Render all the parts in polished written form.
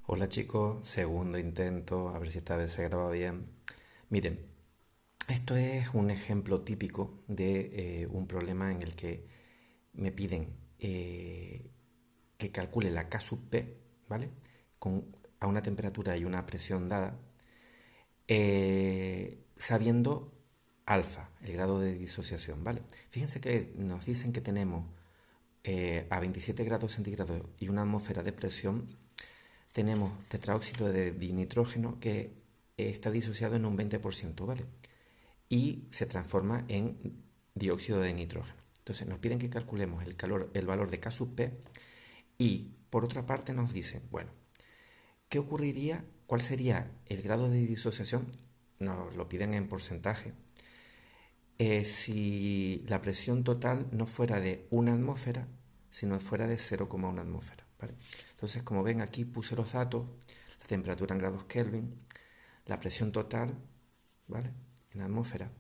Hola chicos, segundo intento, a ver si esta vez se graba bien. Miren, esto es un ejemplo típico de un problema en el que me piden que calcule la K sub P, ¿vale? A una temperatura y una presión dada, sabiendo alfa, el grado de disociación, ¿vale? Fíjense que nos dicen que tenemos a 27 grados centígrados y una atmósfera de presión, tenemos tetráoxido de dinitrógeno que está disociado en un 20%, ¿vale? Y se transforma en dióxido de nitrógeno. Entonces nos piden que calculemos el valor de K sub P y por otra parte nos dicen, bueno, ¿qué ocurriría? ¿Cuál sería el grado de disociación? Nos lo piden en porcentaje. Si la presión total no fuera de una atmósfera, sino fuera de 0,1 atmósfera. ¿Vale? Entonces, como ven, aquí puse los datos, la temperatura en grados Kelvin, la presión total, ¿vale? En atmósfera,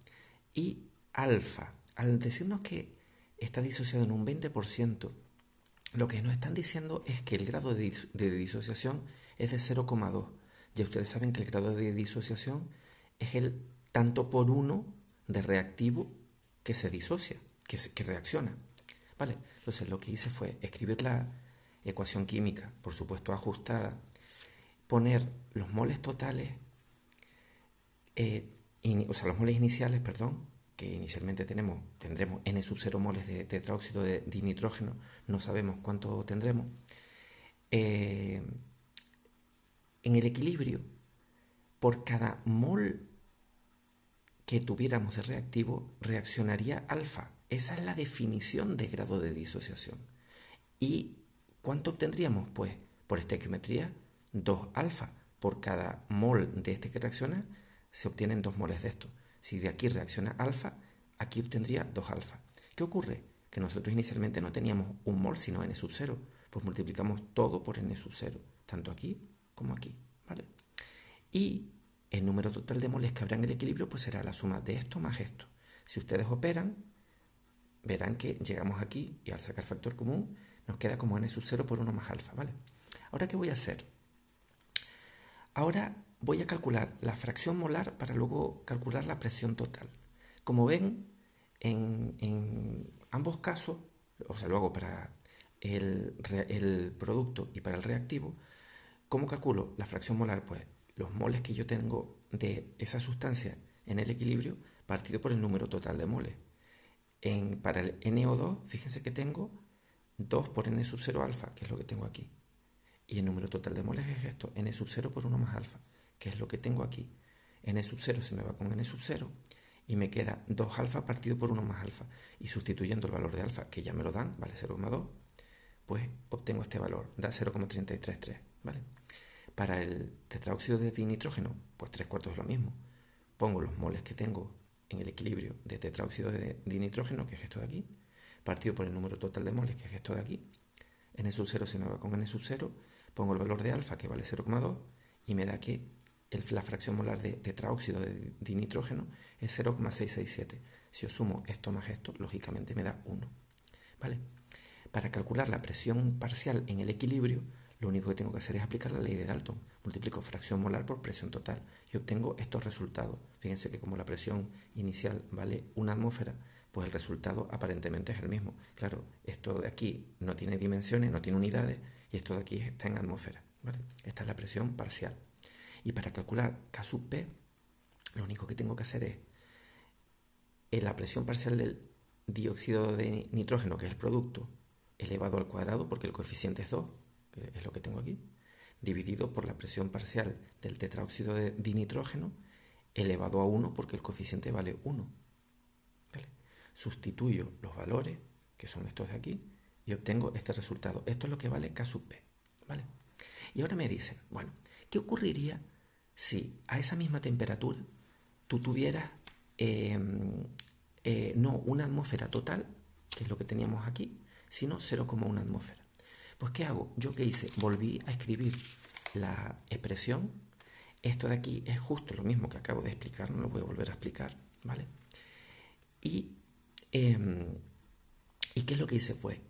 y alfa. Al decirnos que está disociado en un 20%, lo que nos están diciendo es que el grado de disociación es de 0,2. Ya ustedes saben que el grado de disociación es el tanto por uno de reactivo que se disocia, que reacciona. ¿Vale? Entonces lo que hice fue escribir la ecuación química, por supuesto ajustada, poner los moles totales, o sea, los moles iniciales, perdón, que inicialmente tendremos n sub 0 moles de tetráoxido de dinitrógeno, no sabemos cuánto tendremos. Eh, en el equilibrio, por cada mol que tuviéramos de reactivo, reaccionaría alfa. Esa es la definición de grado de disociación. ¿Y cuánto obtendríamos? Pues por estequiometría, 2 alfa. Por cada mol de este que reacciona, se obtienen 2 moles de esto. Si de aquí reacciona alfa, aquí obtendría 2 alfa. ¿Qué ocurre? Que nosotros inicialmente no teníamos un mol, sino n sub 0. Pues multiplicamos todo por n sub 0, tanto aquí como aquí. ¿Vale? Y el número total de moles que habrá en el equilibrio pues será la suma de esto más esto. Si ustedes operan, verán que llegamos aquí y al sacar factor común nos queda como n sub 0 por 1 más alfa, ¿vale? Ahora, ¿qué voy a hacer? Ahora voy a calcular la fracción molar para luego calcular la presión total. Como ven, en ambos casos, o sea, lo hago para el producto y para el reactivo. ¿Cómo calculo la fracción molar? Pues los moles que yo tengo de esa sustancia en el equilibrio partido por el número total de moles. Para el NO2, fíjense que tengo 2 por n sub 0 alfa, que es lo que tengo aquí. Y el número total de moles es esto, n sub 0 por 1 más alfa, que es lo que tengo aquí. N sub 0 se me va con n sub 0 y me queda 2 alfa partido por 1 más alfa. Y sustituyendo el valor de alfa, que ya me lo dan, vale 0,2, pues obtengo este valor, da 0,333, ¿vale? Para el tetráoxido de dinitrógeno, pues 3/4 es lo mismo. Pongo los moles que tengo en el equilibrio de tetráoxido de dinitrógeno, que es esto de aquí, partido por el número total de moles, que es esto de aquí. N sub 0 se me va con N sub 0, pongo el valor de alfa, que vale 0,2, y me da que la fracción molar de tetráoxido de dinitrógeno es 0,667. Si os sumo esto más esto, lógicamente me da 1. ¿Vale? Para calcular la presión parcial en el equilibrio, lo único que tengo que hacer es aplicar la ley de Dalton. Multiplico fracción molar por presión total y obtengo estos resultados. Fíjense que como la presión inicial vale una atmósfera, pues el resultado aparentemente es el mismo. Claro, esto de aquí no tiene dimensiones, no tiene unidades, y esto de aquí está en atmósfera. ¿Vale? Esta es la presión parcial. Y para calcular K sub P, lo único que tengo que hacer es la presión parcial del dióxido de nitrógeno, que es el producto, elevado al cuadrado, porque el coeficiente es 2, que es lo que tengo aquí, dividido por la presión parcial del tetráoxido de dinitrógeno, elevado a 1, porque el coeficiente vale 1. ¿Vale? Sustituyo los valores, que son estos de aquí, y obtengo este resultado. Esto es lo que vale K sub P. ¿Vale? Y ahora me dicen, bueno, ¿qué ocurriría si a esa misma temperatura tú tuvieras no una atmósfera total, que es lo que teníamos aquí, sino 0,1 atmósfera? Pues ¿qué hago? Yo qué hice, volví a escribir la expresión. Esto de aquí es justo lo mismo que acabo de explicar, no lo voy a volver a explicar, ¿vale? Y, ¿y qué es lo que hice? Fue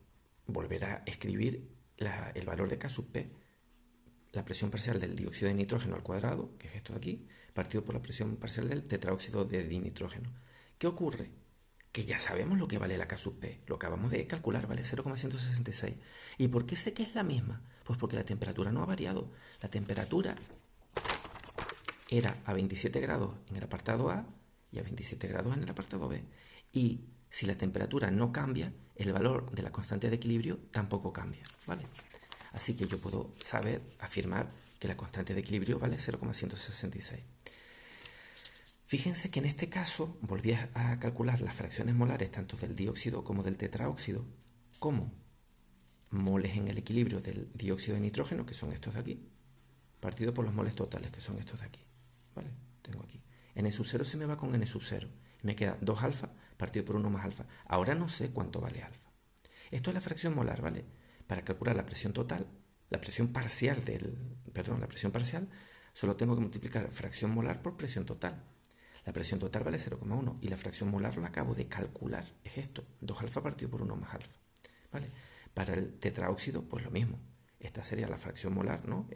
volver a escribir el valor de K sub P, la presión parcial del dióxido de nitrógeno al cuadrado, que es esto de aquí, partido por la presión parcial del tetraóxido de dinitrógeno. ¿Qué ocurre? Que ya sabemos lo que vale la K sub P, lo acabamos de calcular, vale 0,166. ¿Y por qué sé que es la misma? Pues porque la temperatura no ha variado. La temperatura era a 27 grados en el apartado A y a 27 grados en el apartado B. Y si la temperatura no cambia, el valor de la constante de equilibrio tampoco cambia, ¿vale? Así que yo puedo afirmar que la constante de equilibrio vale 0,166. Fíjense que en este caso volví a calcular las fracciones molares tanto del dióxido como del tetraóxido como moles en el equilibrio del dióxido de nitrógeno, que son estos de aquí, partido por los moles totales, que son estos de aquí. ¿Vale? Tengo aquí. N sub 0 se me va con N sub 0. Me queda 2 alfa partido por 1 más alfa. Ahora no sé cuánto vale alfa. Esto es la fracción molar, ¿vale? Para calcular la presión total, la presión parcial solo tengo que multiplicar fracción molar por presión total. La presión total vale 0,1 y la fracción molar la acabo de calcular. Es esto, 2 alfa partido por 1 más alfa. ¿Vale? Para el tetraóxido, pues lo mismo. Esta sería la fracción molar, ¿no?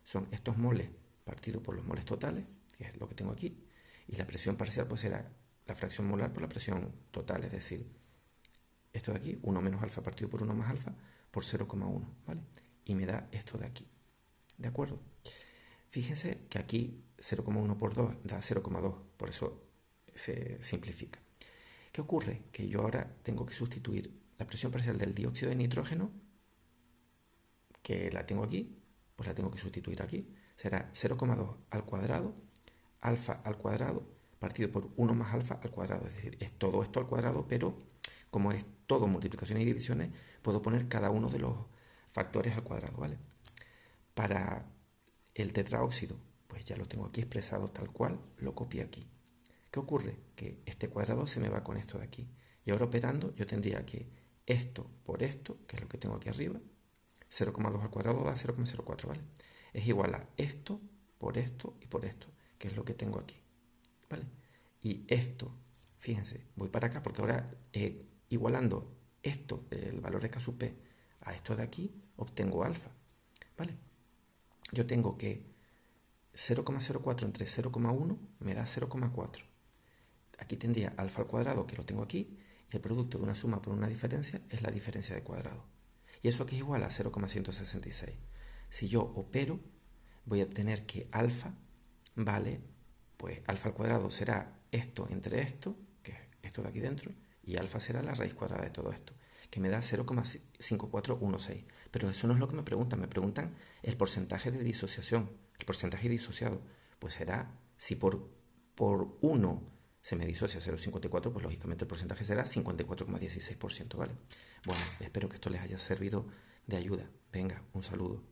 Son estos moles partido por los moles totales, que es lo que tengo aquí, y la presión parcial pues será la fracción molar por la presión total, es decir, esto de aquí, 1 menos alfa partido por 1 más alfa, por 0,1, ¿vale? Y me da esto de aquí, ¿de acuerdo? Fíjense que aquí 0,1 por 2 da 0,2, por eso se simplifica. ¿Qué ocurre? Que yo ahora tengo que sustituir la presión parcial del dióxido de nitrógeno, que la tengo aquí, pues la tengo que sustituir aquí. Será 0,2 al cuadrado, alfa al cuadrado, partido por 1 más alfa al cuadrado. Es decir, es todo esto al cuadrado, pero como es todo multiplicaciones y divisiones, puedo poner cada uno de los factores al cuadrado, ¿vale? Para el tetraóxido, pues ya lo tengo aquí expresado tal cual, lo copié aquí. ¿Qué ocurre? Que este cuadrado se me va con esto de aquí. Y ahora operando yo tendría que esto por esto, que es lo que tengo aquí arriba, 0,2 al cuadrado da 0,04, ¿vale? Es igual a esto por esto y por esto, que es lo que tengo aquí, ¿vale? Y esto, fíjense, voy para acá porque ahora igualando esto, el valor de K sub P, a esto de aquí, obtengo alfa, ¿vale? Yo tengo que 0,04 entre 0,1 me da 0,4. Aquí tendría alfa al cuadrado, que lo tengo aquí, y el producto de una suma por una diferencia es la diferencia de cuadrado. Y eso aquí es igual a 0,166. Si yo opero, voy a obtener que alfa vale, pues alfa al cuadrado será esto entre esto, que es esto de aquí dentro, y alfa será la raíz cuadrada de todo esto, que me da 0,5416. Pero eso no es lo que me preguntan el porcentaje de disociación, el porcentaje disociado. Pues será, si por 1 se me disocia 0,54, pues lógicamente el porcentaje será 54,16%, ¿vale? Bueno, espero que esto les haya servido de ayuda. Venga, un saludo.